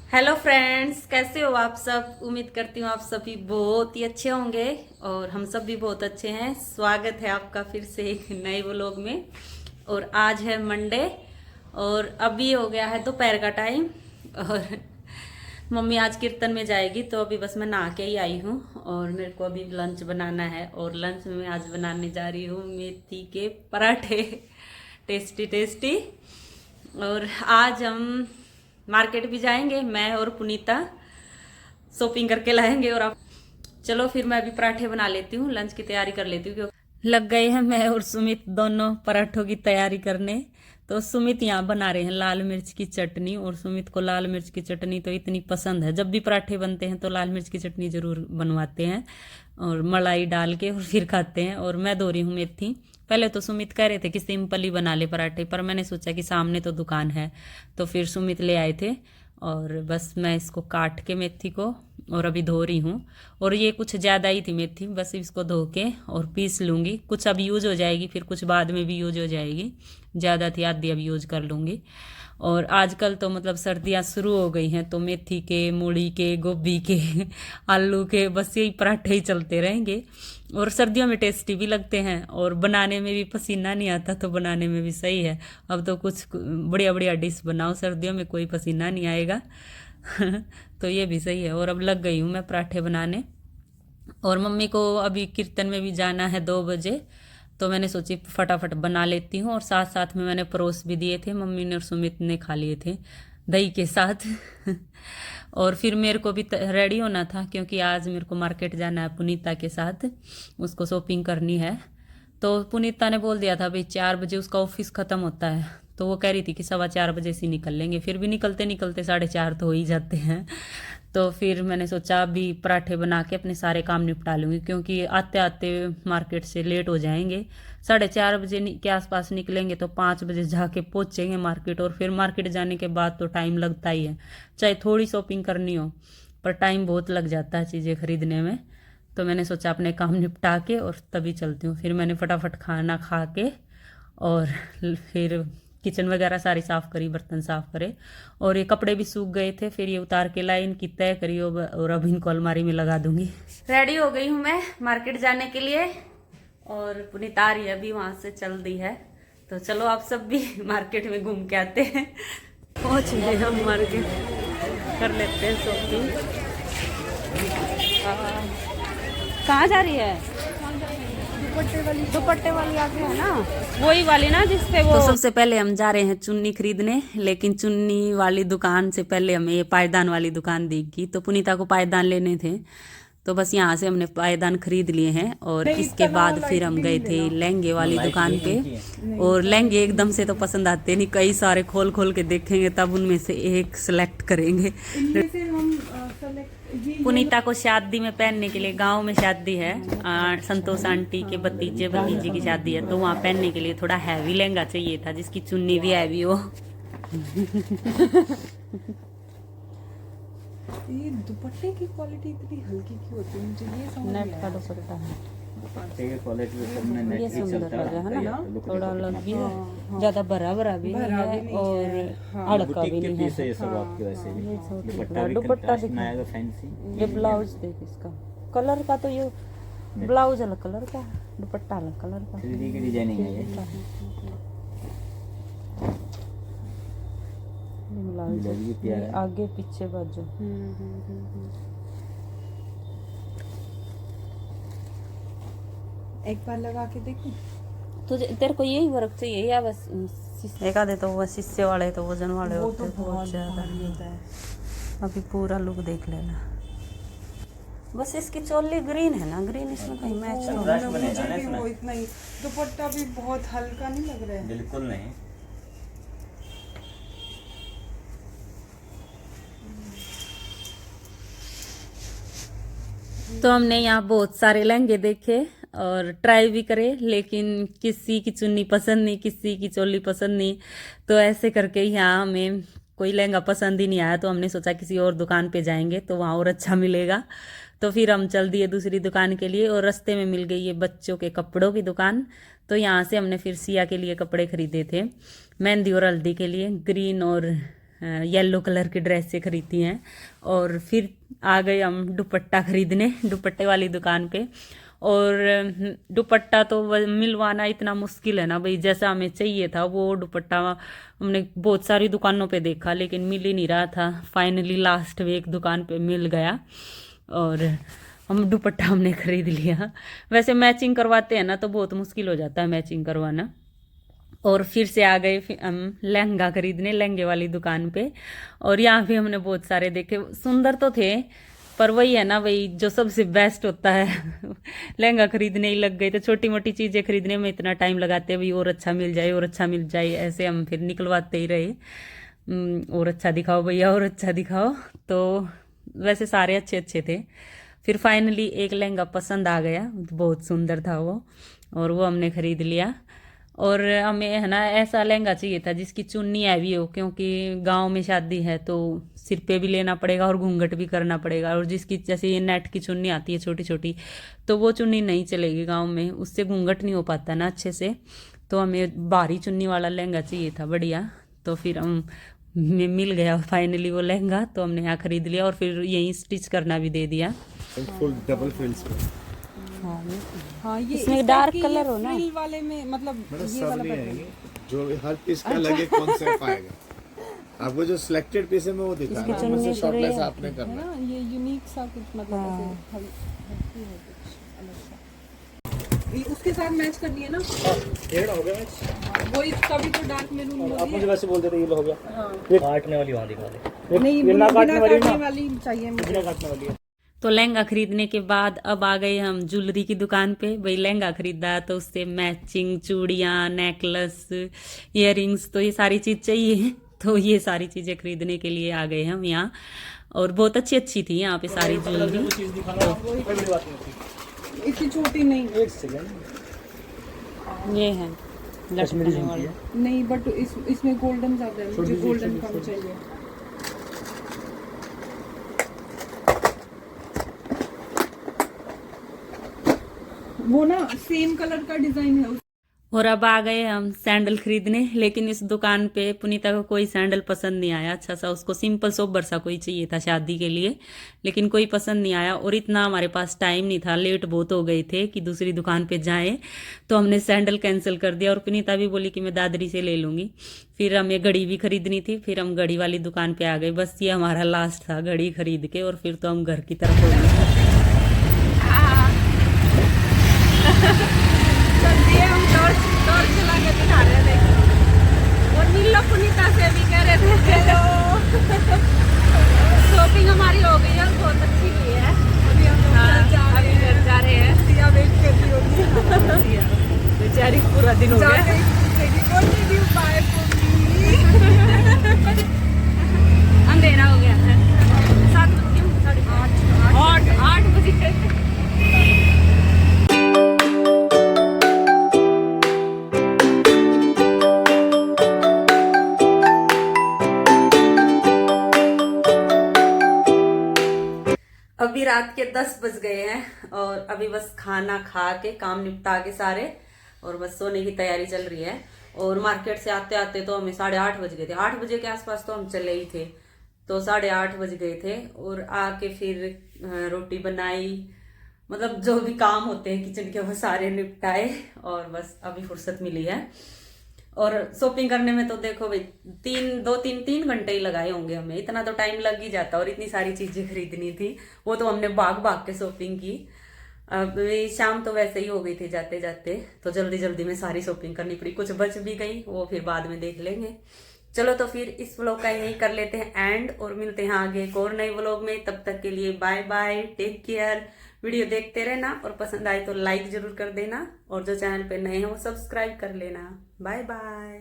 Hello friends, कैसे हो आप सब। उम्मीद करती हूँ आप सभी बहुत ही अच्छे होंगे और हम सब भी बहुत अच्छे हैं। स्वागत है आपका फिर से एक नए व्लॉग में। और आज है मंडे और अभी हो गया है दोपहर का टाइम। और मम्मी आज कीर्तन में जाएगी तो अभी बस मैं नहा के ही आई हूँ और मेरे को अभी लंच बनाना है। और लंच में मैं आज बनाने जा रही हूँ मेथी के पराठे टेस्टी टेस्टी। और आज हम मार्केट भी जाएंगे, मैं और पुनीता शॉपिंग करके लाएंगे। और आप चलो फिर मैं अभी पराठे बना लेती हूँ, लंच की तैयारी कर लेती हूँ क्योंकि लग गए हैं मैं और सुमित दोनों पराठों की तैयारी करने। तो सुमित यहाँ बना रहे हैं लाल मिर्च की चटनी और सुमित को लाल मिर्च की चटनी तो इतनी पसंद है, जब भी पराठे बनते हैं तो लाल मिर्च की चटनी जरूर बनवाते हैं और मलाई डाल के और फिर खाते हैं। और मैं धो रही हूँ मेथी। पहले तो सुमित कह रहे थे कि सिंपल ही बना ले पराठे, पर मैंने सोचा कि सामने तो दुकान है तो फिर सुमित ले आए थे। और बस मैं इसको काट के मेथी को और अभी धो रही हूँ। और ये कुछ ज़्यादा ही थी मेथी, बस इसको धो के और पीस लूँगी। कुछ अब यूज हो जाएगी, फिर कुछ बाद में भी यूज हो जाएगी। ज़्यादा थी, आधी अब यूज कर लूँगी। और आजकल तो मतलब सर्दियाँ शुरू हो गई हैं तो मेथी के, मूली के, गोभी के आलू के बस यही पराठे ही चलते रहेंगे। और सर्दियों में टेस्टी भी लगते हैं और बनाने में भी पसीना नहीं आता तो बनाने में भी सही है। अब तो कुछ बढ़िया बढ़िया डिश बनाओ, सर्दियों में कोई पसीना नहीं आएगा तो ये भी सही है। और अब लग गई हूँ मैं पराठे बनाने। और मम्मी को अभी कीर्तन में भी जाना है 2 बजे तो मैंने सोची फटाफट बना लेती हूँ। और साथ साथ में मैंने परोस भी दिए थे, मम्मी ने और सुमित ने खा लिए थे दही के साथ और फिर मेरे को भी रेडी होना था क्योंकि आज मेरे को मार्केट जाना है पुनीता के साथ, उसको शॉपिंग करनी है। तो पुनीता ने बोल दिया था भाई 4 बजे उसका ऑफिस ख़त्म होता है, तो वो कह रही थी कि 4:15 से निकल लेंगे। फिर भी निकलते निकलते 4:30 तो हो ही जाते हैं। तो फिर मैंने सोचा अभी पराठे बना के अपने सारे काम निपटा लूँगी क्योंकि आते आते मार्केट से लेट हो जाएंगे। 4:30 बजे के आसपास निकलेंगे तो 5 बजे जाके पहुँचेंगे मार्केट। और फिर मार्केट जाने के बाद तो टाइम लगता ही है, चाहे थोड़ी शॉपिंग करनी हो पर टाइम बहुत लग जाता है चीज़ें खरीदने में। तो मैंने सोचा अपने काम निपटा के और तभी चलती हूँ। फिर मैंने फटाफट खाना खा के और फिर किचन वगैरह सारी साफ़ करी, बर्तन साफ़ करे और ये कपड़े भी सूख गए थे। फिर ये उतार के लाई, इनकी तय करी और अब इनको अलमारी में लगा दूंगी। रेडी हो गई हूँ मैं मार्केट जाने के लिए और पुनीत आ रही है अभी, वहाँ से चल दी है। तो चलो आप सब भी मार्केट में घूम के आते हैं। पहुँच गए हम मार्केट, कर लेते हैं शॉपिंग। कहाँ जा रही है? दुपट्टे वाली आगे है ना, वही वाली ना जिसपे वो। तो सबसे पहले हम जा रहे हैं चुन्नी खरीदने, लेकिन चुन्नी वाली दुकान से पहले हमें ये पायदान वाली दुकान दिखी तो पुनीता को पायदान लेने थे। तो बस यहाँ से हमने पायदान खरीद लिए हैं और इसके बाद फिर हम गए थे लहंगे वाली दुकान पे। और लहंगे एकदम से तो पसंद आते नहीं, कई सारे खोल खोल के देखेंगे तब उनमें से एक सिलेक्ट करेंगे। पुनीता को शादी में पहनने के लिए, गांव में शादी है, संतोष आंटी के भतीजे भतीजी की शादी है तो वहाँ पहनने के लिए थोड़ा हैवी लहंगा चाहिए था जिसकी चुन्नी भी हैवी हो। ये दुपट्टे की क्वालिटी इतनी हल्की क्यों होती है, मुझे ये समझ नहीं नेट का दुपट्टा है, ये क्वालिटी सब में नेट ये भी सुंदर चलता लगा है ना, है, थोड़ा अलग भी है, ज्यादा भरा भरा भी नहीं है और हड़का भी नहीं पीस है है। ये सब आपके वैसे भी। दुपट्टा भी दुपट्टा कंट्रास्ट दिखा, में आएगा फैंसी। ये ब्लाउज देख इसका कलर का, तो ये ब्लाउज अलग कलर का, दुपट्टा अलग कलर का। 3D की डिजाइनिंग है ये। ब्लाउज ब्लाउज भी प्यारा है। आगे पीछे बाजू। एक बार लगा के देखूं। तो तेरे को यही वर्क चाहिए या बस एक आधे तो वो शीशे वाले तो वजन वाले वो होते तो हैं, बहुत बहुत ज्यादा भारी होता है। अभी पूरा लुक देख लेना। बस इसकी चोली ग्रीन है ना, ग्रीन इसमें कहीं मैच चल हो। रहा है। मुझे भी वो इतना ही, दुपट्टा भी बहुत हल्का नहीं लग रहा है। बिल्कुल नहीं। तो हमने यहाँ बहुत सारे लहंगे देखे और ट्राई भी करे, लेकिन किसी की चुन्नी पसंद नहीं, किसी की चोली पसंद नहीं। तो ऐसे करके यहाँ हमें कोई लहंगा पसंद ही नहीं आया तो हमने सोचा किसी और दुकान पे जाएंगे तो वहाँ और अच्छा मिलेगा। तो फिर हम चल दिए दूसरी दुकान के लिए और रास्ते में मिल गई ये बच्चों के कपड़ों की दुकान। तो यहाँ से हमने फिर सिया के लिए कपड़े खरीदे थे, मेहंदी और हल्दी के लिए, ग्रीन और येलो कलर की ड्रेस से खरीदती हैं। और फिर आ गए हम दुपट्टा खरीदने दुपट्टे वाली दुकान पे। और दुपट्टा तो मिलवाना इतना मुश्किल है ना भाई, जैसा हमें चाहिए था वो दुपट्टा हमने बहुत सारी दुकानों पे देखा लेकिन मिल ही नहीं रहा था। फाइनली लास्ट में एक दुकान पे मिल गया और हम दुपट्टा हमने खरीद लिया। वैसे मैचिंग करवाते हैं ना तो बहुत मुश्किल हो जाता है मैचिंग करवाना। और फिर से आ गए हम लहंगा खरीदने लहंगे वाली दुकान पे। और यहाँ भी हमने बहुत सारे देखे, सुंदर तो थे पर वही है ना भाई, जो सबसे बेस्ट होता है लहंगा खरीदने ही लग गए। तो छोटी मोटी चीज़ें खरीदने में इतना टाइम लगाते हैं भाई, और अच्छा मिल जाए और अच्छा मिल जाए, ऐसे हम फिर निकलवाते ही रहे। और अच्छा दिखाओ भैया और अच्छा दिखाओ। तो वैसे सारे अच्छे अच्छे थे। फिर फाइनली एक लहंगा पसंद आ गया, बहुत सुंदर था वो, और वो हमने खरीद लिया। और हमें है ना ऐसा लहंगा चाहिए था जिसकी चुन्नी हैवी हो, क्योंकि गांव में शादी है तो सिर पे भी लेना पड़ेगा और घूंघट भी करना पड़ेगा। और जिसकी जैसे ये नेट की चुन्नी आती है छोटी छोटी, तो वो चुन्नी नहीं चलेगी गांव में, उससे घूंघट नहीं हो पाता ना अच्छे से। तो हमें भारी चुन्नी वाला लहंगा चाहिए था बढ़िया। तो फिर हम मिल गया फाइनली वो लहंगा, तो हमने यहाँ खरीद लिया और फिर यहीं स्टिच करना भी दे दिया। फुल डबल फ्रिल्स पे। हाँ ये इसमें इस डार्क टाइप के कलर ये हो ना। फ्रिल वाले में मतलब मतलब ये सब वाला नहीं पैटर्न। आएंगे, जो हर पीस का लगे कॉन्सेप्ट आएगा। आपको जो सिलेक्टेड पीस है मैं वो दिखा रहा हूँ, उससे शॉर्टलेस आपने है करना है। ना, ये यूनिक सा कुछ मतलब ऐसे हल्की है कुछ अलग सा। ये उसके साथ मैच करनी है ना, डेढ़ हो गया मैच। वही तभी तो डार्क मैरून आप मुझे वैसे बोलते थे ये लो हो गया। ये काटने वाली वहाँ दिखा दे। नहीं, ये बिना ना काटने वाली काटने ना, वाली चाहिए मुझे। बिना काटने वाली है। तो लहंगा खरीदने के बाद अब आ गए हम ज्वेलरी की दुकान पे। भाई लहंगा खरीदा तो उससे मैचिंग चूड़ियाँ, नेकलेस, इयररिंग्स, तो ये सारी चीज़ चाहिए। तो ये सारी चीज़ें खरीदने के लिए आ गए हम यहाँ। और बहुत अच्छी अच्छी थी यहाँ पे सारी ज्वेलरी। चीज दिखाना कोई बड़ी बात नहीं होती। इतनी छोटी नहीं, एक सेकंड। ये है कश्मीरी झुमकी है। नहीं बट इसमें गोल्डन ज्यादा है, मुझे गोल्डन कम चाहिए। वो ना सेम कलर का डिजाइन है। और अब आ गए हम सैंडल खरीदने, लेकिन इस दुकान पे पुनीता को कोई सैंडल पसंद नहीं आया अच्छा सा। उसको सिंपल सोबर सा कोई चाहिए था शादी के लिए, लेकिन कोई पसंद नहीं आया। और इतना हमारे पास टाइम नहीं था, लेट बहुत हो गए थे कि दूसरी दुकान पे जाएं, तो हमने सैंडल कैंसिल कर दिया। और पुनीता भी बोली कि मैं दादरी से ले लूँगी। फिर हमें घड़ी भी खरीदनी थी, फिर हम घड़ी वाली दुकान पर आ गए। बस ये हमारा लास्ट था घड़ी खरीद के, और फिर तो हम घर की तरफ हो गए। हम टॉर्च चला के दिखा रहे थे और नीला पुनीता से भी कह रहे थे हेलो। शॉपिंग हमारी हो गई है, बहुत अच्छी हुई है। अभी हम अभी घर जा रहे हैं। सिया वेट कर रही होगी बेचारी पूरा दिन हो गया। अंधेरा हो गया है, 7 बजे 8 बजे। अभी रात के 10 बज गए हैं और अभी बस खाना खा के काम निपटा के सारे, और बस सोने की तैयारी चल रही है। और मार्केट से आते आते तो हमें 8:30 बज गए थे। 8 बजे के आसपास तो हम चले ही थे, तो 8:30 बज गए थे। और आके फिर रोटी बनाई, मतलब जो भी काम होते हैं किचन के वो सारे निपटाए, और बस अभी फुर्सत मिली है। और शॉपिंग करने में तो देखो भाई 3 घंटे ही लगाए होंगे हमें, इतना तो टाइम लग ही जाता। और इतनी सारी चीजें खरीदनी थी, वो तो हमने भाग भाग के शॉपिंग की। अब शाम तो वैसे ही हो गई थी जाते जाते, तो जल्दी जल्दी में सारी शॉपिंग करनी पड़ी। कुछ बच भी गई, वो फिर बाद में देख लेंगे। चलो तो फिर इस व्लॉग का यही कर लेते हैं एंड, और मिलते हैं आगे एक और नए व्लॉग में। तब तक के लिए bye bye, take care. Video देखते रहना, और पसंद आए तो लाइक जरूर कर देना, और जो चैनल पे नए हैं वो सब्सक्राइब कर लेना। Bye bye.